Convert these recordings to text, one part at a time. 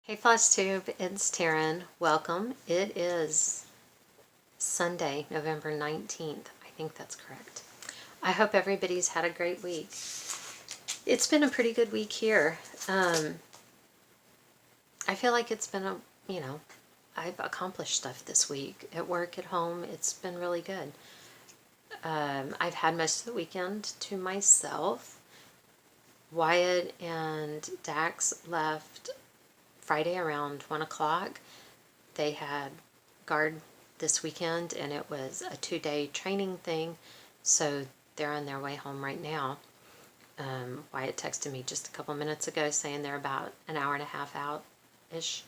Hey Floss Tube, it's Taryn. Welcome. It is Sunday, November 19th. I think that's correct. I hope everybody's had a great week. It's been a pretty good week here. I feel like it's been I've accomplished stuff this week. At work, at home, it's been really good. I've had most of the weekend to myself. Wyatt and Dax left Friday around 1 o'clock. They had guard this weekend and it was a 2-day training thing, so they're on their way home right now. Wyatt texted me just a couple minutes ago saying they're about an hour and a half out-ish.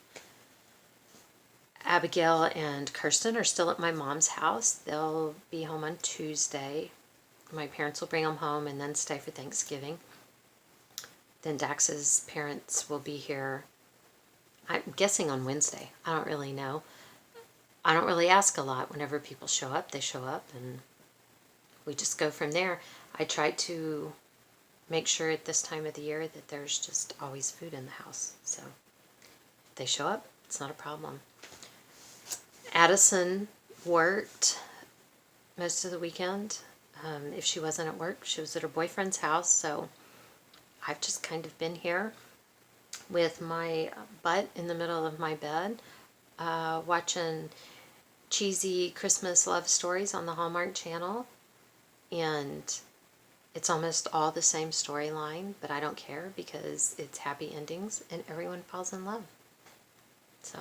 Abigail and Kirsten are still at my mom's house. They'll be home on Tuesday. My parents will bring them home and then stay for Thanksgiving. Then Dax's parents will be here, I'm guessing on Wednesday. I don't really know. I don't really ask a lot. Whenever people show up, they show up, and we just go from there. I try to make sure at this time of the year that there's just always food in the house. So if they show up, it's not a problem. Addison worked most of the weekend. If she wasn't at work, she was at her boyfriend's house. So I've just kind of been here with my butt in the middle of my bed, watching cheesy Christmas love stories on the Hallmark Channel, and it's almost all the same storyline, but I don't care because it's happy endings and everyone falls in love. So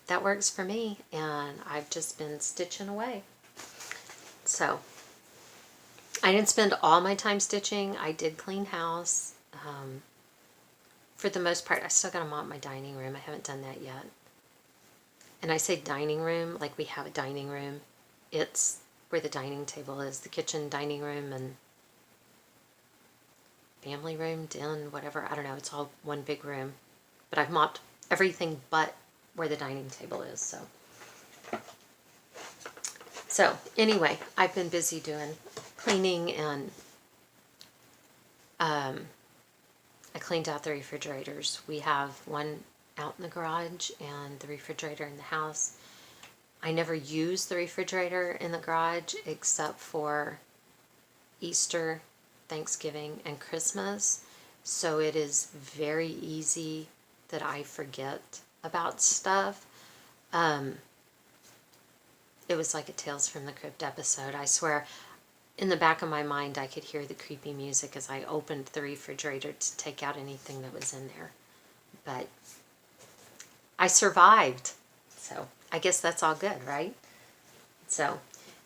that works for me, and I've just been stitching away. So I didn't spend all my time stitching. I did clean house. For the most part, I still got to mop my dining room. I haven't done that yet. And I say dining room like we have a dining room. It's where the dining table is. The kitchen, dining room, and family room, den, whatever. I don't know. It's all one big room. But I've mopped everything but where the dining table is. So anyway, I've been busy doing cleaning, and I cleaned out the refrigerators. We have one out in the garage and the refrigerator in the house. I never use the refrigerator in the garage except for Easter, Thanksgiving, and Christmas. So it is very easy that I forget about stuff. It was like a Tales from the Crypt episode. I swear, in the back of my mind, I could hear the creepy music as I opened the refrigerator to take out anything that was in there. But I survived. So I guess that's all good, right? So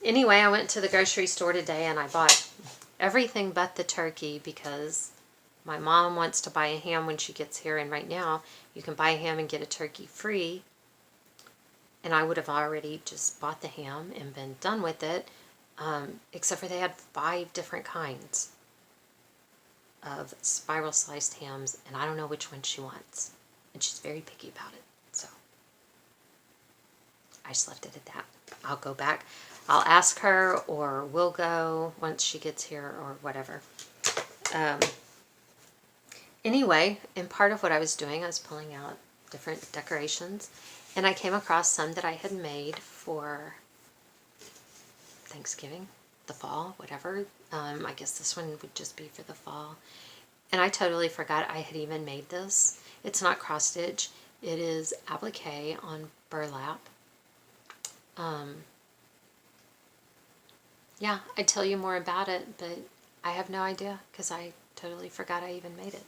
anyway, I went to the grocery store today and I bought everything but the turkey because my mom wants to buy a ham when she gets here. And right now, you can buy a ham and get a turkey free. And I would have already just bought the ham and been done with it. Except for they had 5 different kinds of spiral sliced hams, and I don't know which one she wants. And she's very picky about it, so I just left it at that. I'll go back. I'll ask her, or we'll go once she gets here, or whatever. Anyway, in part of what I was doing, I was pulling out different decorations, and I came across some that I had made for Thanksgiving, the fall, whatever. I guess this one would just be for the fall. And I totally forgot I had even made this. It's not cross stitch. It is applique on burlap. Yeah, I'd tell you more about it, but I have no idea because I totally forgot I even made it.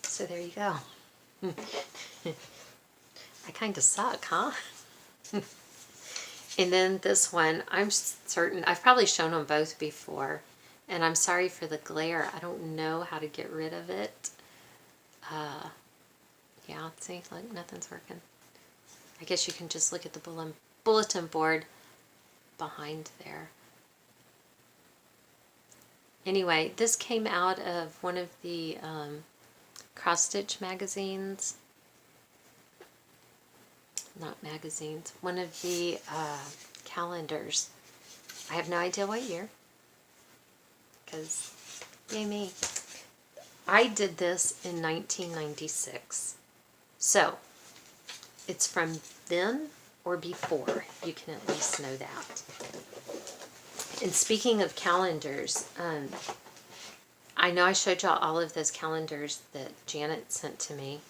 So there you go. I kind of suck, huh? And then this one, I'm certain, I've probably shown them both before, and I'm sorry for the glare. I don't know how to get rid of it. Yeah, see, look, nothing's working. I guess you can just look at the bulletin board behind there. Anyway, this came out of one of the cross-stitch magazines. Not magazines, one of the calendars. I have no idea what year, because yay me. I did this in 1996. So, it's from then or before. You can at least know that. And speaking of calendars, I know I showed y'all all of those calendars that Janet sent to me,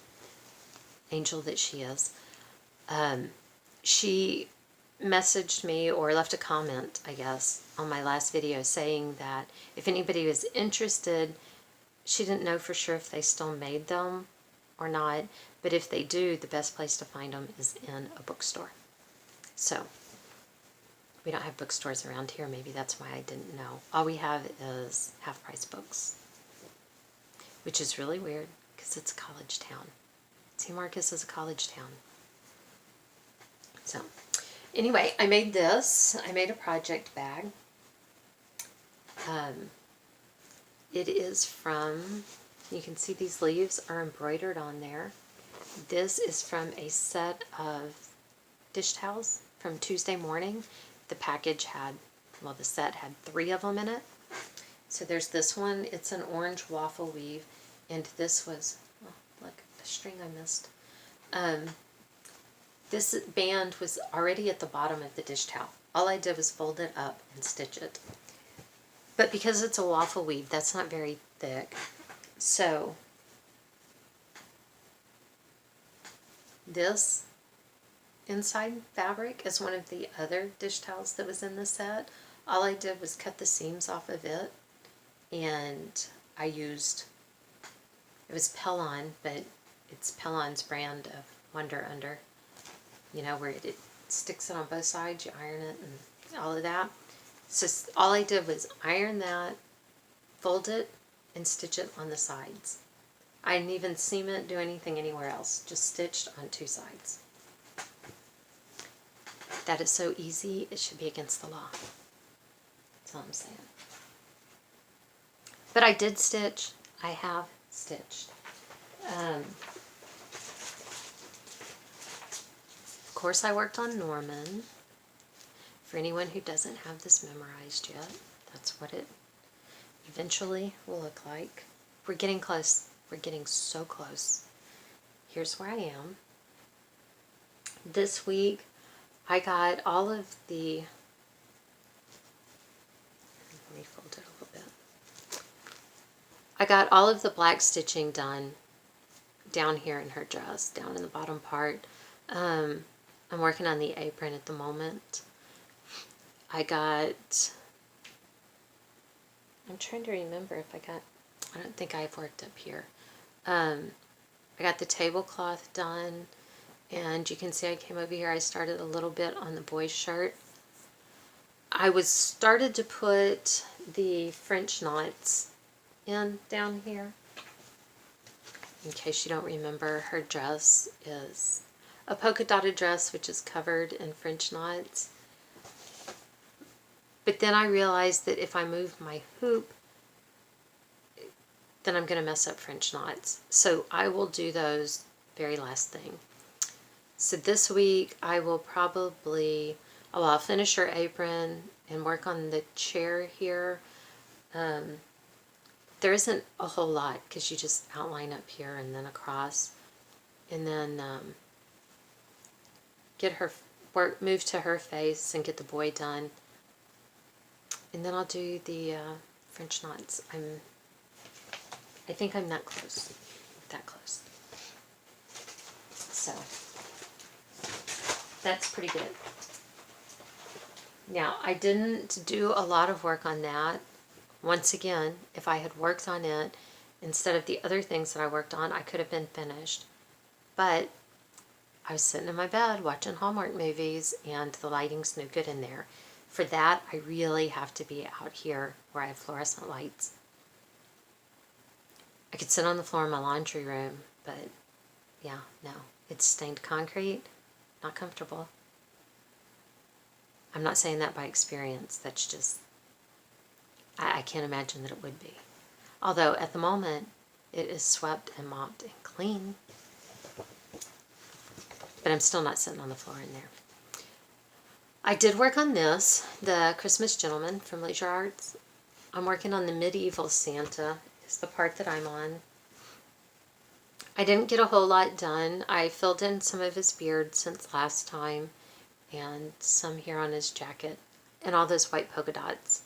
angel that she is. She messaged me or left a comment, I guess, on my last video saying that if anybody was interested, she didn't know for sure if they still made them or not, but if they do, the best place to find them is in a bookstore. So, we don't have bookstores around here. Maybe that's why I didn't know. All we have is half-price books, which is really weird because it's a college town. St. Marcus is a college town. So, anyway, I made this. I made a project bag. It is from, you can see these leaves are embroidered on there. This is from a set of dish towels from Tuesday morning. The package had, well, the set had 3 of them in it. So there's this one. It's an orange waffle weave. And this was, oh, look, the string I missed. This band was already at the bottom of the dish towel. All I did was fold it up and stitch it. But because it's a waffle weave, that's not very thick. So this inside fabric is one of the other dish towels that was in the set. All I did was cut the seams off of it, and I used, it was Pellon, but it's Pellon's brand of Wonder Under, you know, where it sticks it on both sides, you iron it and all of that. So all I did was iron that, fold it, and stitch it on the sides. I didn't even seam it, do anything anywhere else, just stitched on 2 sides. That is so easy, it should be against the law. That's all I'm saying. But I did stitch. I have stitched. Of course, I worked on Norman. For anyone who doesn't have this memorized yet, that's what it eventually will look like. We're getting close. We're getting so close. Here's where I am. This week, I got all of the, let me fold it a little bit. I got all of the black stitching done down here in her dress, down in the bottom part. I'm working on the apron at the moment. I got, I'm trying to remember if I got, I don't think I've worked up here. I got the tablecloth done, and you can see I came over here. I started a little bit on the boy's shirt. I started to put the French knots in down here. In case you don't remember, her dress is a polka dotted dress which is covered in French knots. But then I realized that if I move my hoop, then I'm going to mess up French knots. So I will do those very last thing. So this week I will probably, oh, I'll finish her apron and work on the chair here. There isn't a whole lot because you just outline up here and then across. And then get her work, move to her face and get the boy done. And then I'll do the French knots. I think I'm that close. That close. So, that's pretty good. Now, I didn't do a lot of work on that. Once again, if I had worked on it instead of the other things that I worked on, I could have been finished. But I was sitting in my bed watching Hallmark movies, and the lighting's no good in there. For that, I really have to be out here where I have fluorescent lights. I could sit on the floor in my laundry room, but yeah, no. It's stained concrete, not comfortable. I'm not saying that by experience. That's just, I can't imagine that it would be. Although at the moment, it is swept and mopped and clean. But I'm still not sitting on the floor in there. I did work on this, the Christmas Gentleman from Leisure Arts. I'm working on the Medieval Santa, is the part that I'm on. I didn't get a whole lot done. I filled in some of his beard since last time, and some here on his jacket, and all those white polka dots.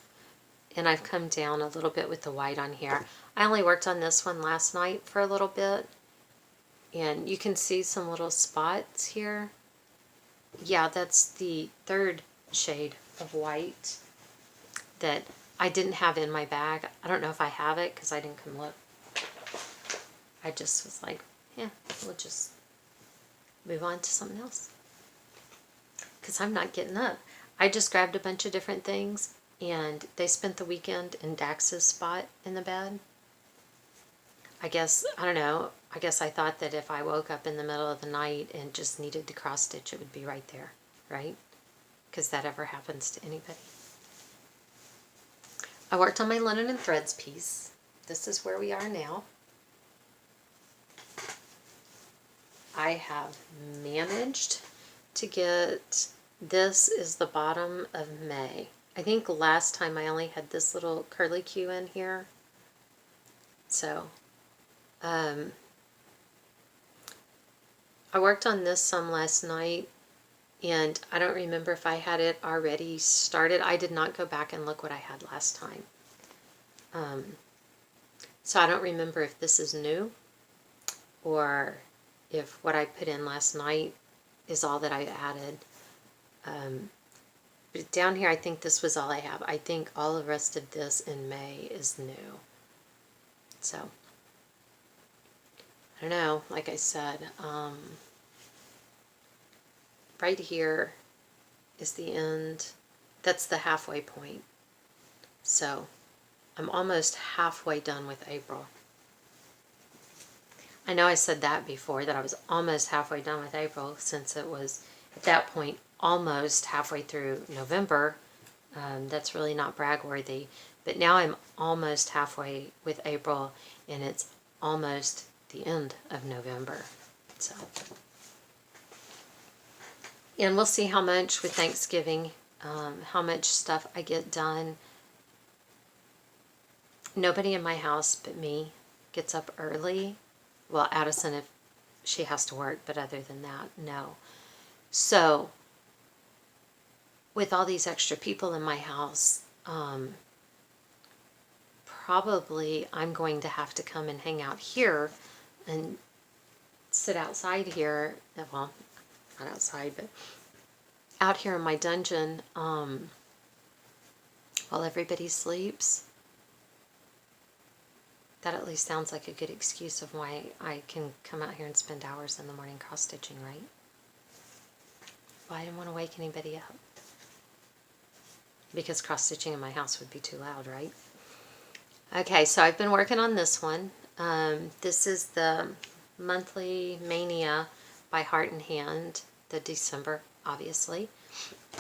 And I've come down a little bit with the white on here. I only worked on this one last night for a little bit, and you can see some little spots here. Yeah, that's the third shade of white that I didn't have in my bag. I don't know if I have it because I didn't come look. I just was like, yeah, we'll just move on to something else. Because I'm not getting up. I just grabbed a bunch of different things, and they spent the weekend in Dax's spot in the bed. I guess, I don't know, I guess I thought that if I woke up in the middle of the night and just needed to cross stitch, it would be right there, right? Because that ever happens to anybody. I worked on my linen and threads piece. This is where we are now. I have managed to get, this is the bottom of May. I think last time I only had this little curly Q in here. So, I worked on this some last night, and I don't remember if I had it already started. I did not go back and look what I had last time. So I don't remember if this is new, or if what I put in last night is all that I added. But down here, I think this was all I have. I think all the rest of this in May is new. So, I don't know, like I said, right here is the end. That's the halfway point. So, I'm almost halfway done with April. I know I said that before, that I was almost halfway done with April, since it was, at that point, almost halfway through November. That's really not brag-worthy. But now I'm almost halfway with April, and it's almost the end of November. So, and we'll see how much with Thanksgiving, how much stuff I get done. Nobody in my house but me gets up early. Well, Addison, if she has to work, but other than that, no. So, with all these extra people in my house, probably I'm going to have to come and hang out here and sit outside here. Well, not outside, but out here in my dungeon while everybody sleeps. That at least sounds like a good excuse of why I can come out here and spend hours in the morning cross-stitching, right? Well, I didn't want to wake anybody up. Because cross-stitching in my house would be too loud, right? Okay, so I've been working on this one. This is the Monthly Mania by Heart and Hand, the December, obviously.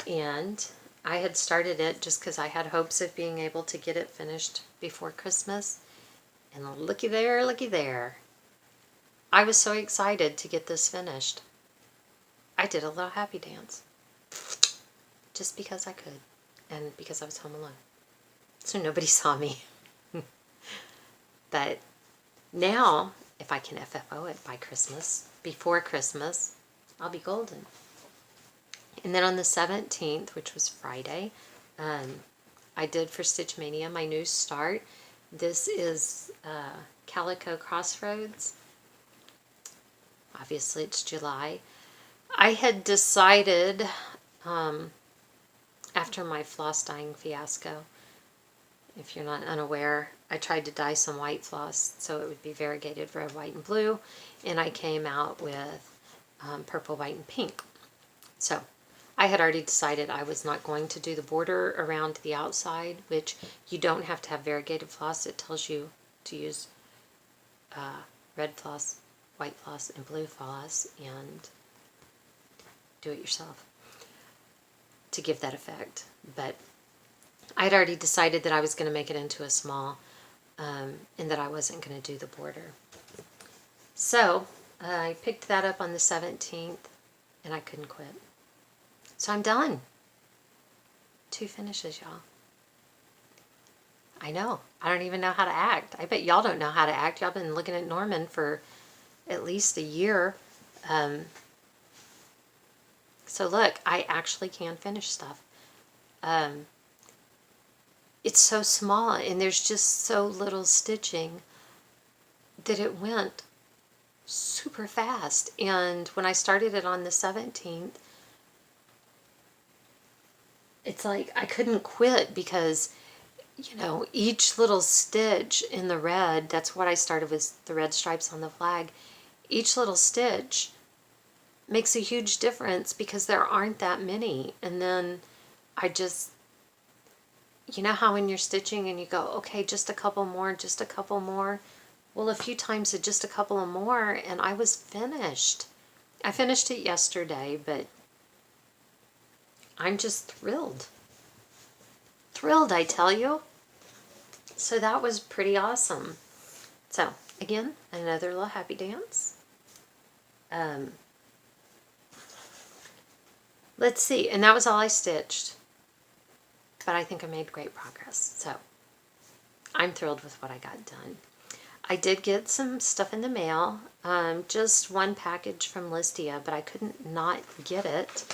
And I had started it just because I had hopes of being able to get it finished before Christmas. And looky there, looky there. I was so excited to get this finished. I did a little happy dance. Just because I could. And because I was home alone. So nobody saw me. But now, if I can FFO it by Christmas, before Christmas, I'll be golden. And then on the 17th, which was Friday, I did for Stitch Mania my new start. This is Calico Crossroads. Obviously, it's July. I had decided, after my floss dyeing fiasco, if you're not unaware, I tried to dye some white floss so it would be variegated red, white, and blue, and I came out with purple, white, and pink. So I had already decided I was not going to do the border around the outside, which you don't have to have variegated floss. It tells you to use red floss, white floss, and blue floss, and do it yourself to give that effect. But I had already decided that I was going to make it into a small, and that I wasn't going to do the border. So I picked that up on the 17th, and I couldn't quit. So I'm done. 2 finishes, y'all. I know. I don't even know how to act. I bet y'all don't know how to act. Y'all been looking at Norman for at least a year. So look, I actually can finish stuff. It's so small and there's just so little stitching that it went super fast. And when I started it on the 17th, it's like I couldn't quit because, you know, each little stitch in the red, that's what I started with, the red stripes on the flag. Each little stitch makes a huge difference because there aren't that many. And then I just, you know how when you're stitching and you go, okay, just a couple more, just a couple more. Well, a few times it just a couple of more and I was finished. I finished it yesterday, but I'm just thrilled. Thrilled, I tell you. So that was pretty awesome. So, again, another little happy dance. Let's see, and that was all I stitched. But I think I made great progress. So, I'm thrilled with what I got done. I did get some stuff in the mail. Just one package from Listia, but I couldn't not get it.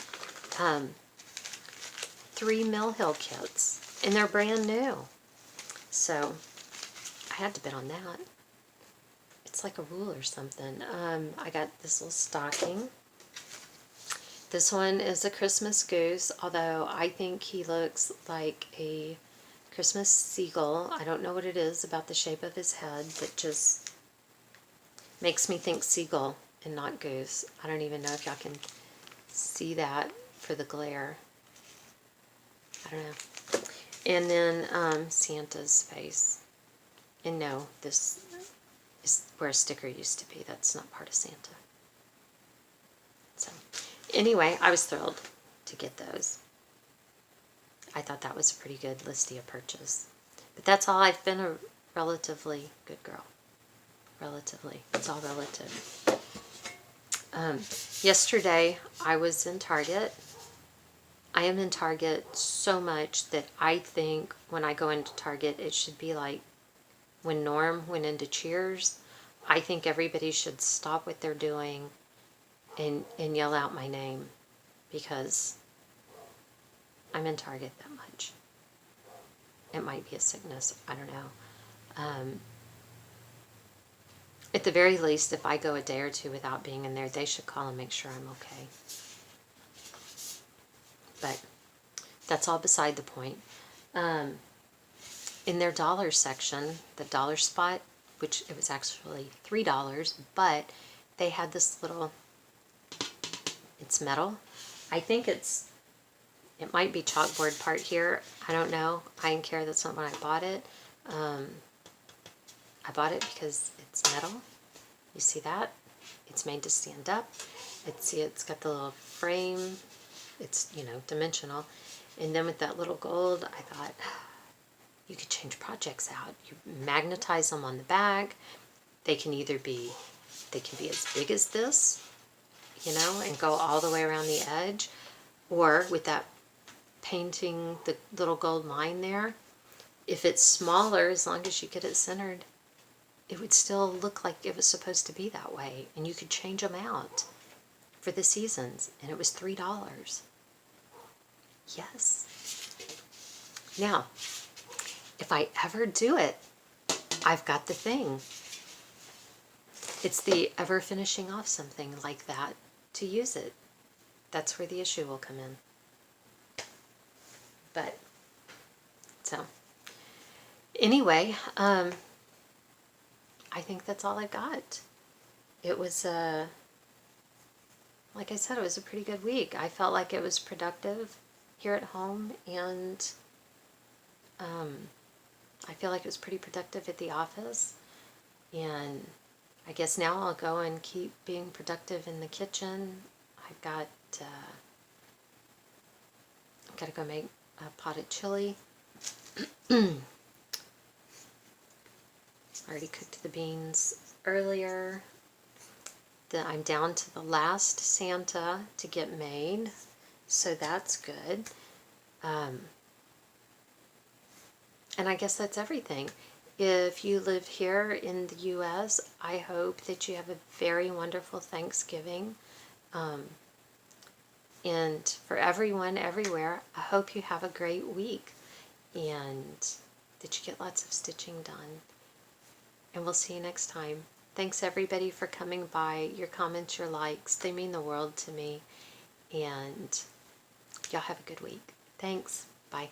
3 Mill Hill kits, and they're brand new. So, I had to bid on that. It's like a rule or something. I got this little stocking. This one is a Christmas goose, although I think he looks like a Christmas seagull. I don't know what it is about the shape of his head that just makes me think seagull and not goose. I don't even know if y'all can see that for the glare. I don't know. And then Santa's face. And no, this is where a sticker used to be. That's not part of Santa. So, anyway, I was thrilled to get those. I thought that was a pretty good Listia purchase. But that's all. I've been a relatively good girl. Relatively. It's all relative. Yesterday, I was in Target. I am in Target so much that I think when I go into Target, it should be like when Norm went into Cheers. I think everybody should stop what they're doing and yell out my name because I'm in Target that much. It might be a sickness. I don't know. At the very least, if I go a day or two without being in there, they should call and make sure I'm okay. But that's all beside the point. In their dollar section, the dollar spot, which it was actually $3, but they had this little, it's metal. I think it might be chalkboard part here. I don't know. I didn't care. That's not when I bought it. I bought it because it's metal. You see that? It's made to stand up. It's got the little frame. It's, you know, dimensional. And then with that little gold, I thought, you could change projects out. You magnetize them on the back. They can either be, they can be as big as this, you know, and go all the way around the edge. Or with that painting, the little gold line there, if it's smaller, as long as you get it centered, it would still look like it was supposed to be that way. And you could change them out for the seasons. And it was $3. Yes. Now, if I ever do it, I've got the thing. It's the ever finishing off something like that to use it. That's where the issue will come in. But, so, anyway, I think that's all I got. It was, like I said, it was a pretty good week. I felt like it was productive here at home, and I feel like it was pretty productive at the office. And I guess now I'll go and keep being productive in the kitchen. I've got to go make a pot of chili. I already cooked the beans earlier. I'm down to the last Santa to get made, so that's good. And I guess that's everything. If you live here in the U.S., I hope that you have a very wonderful Thanksgiving. And for everyone everywhere, I hope you have a great week and that you get lots of stitching done. And we'll see you next time. Thanks everybody for coming by. Your comments, your likes, they mean the world to me. And y'all have a good week. Thanks. Bye.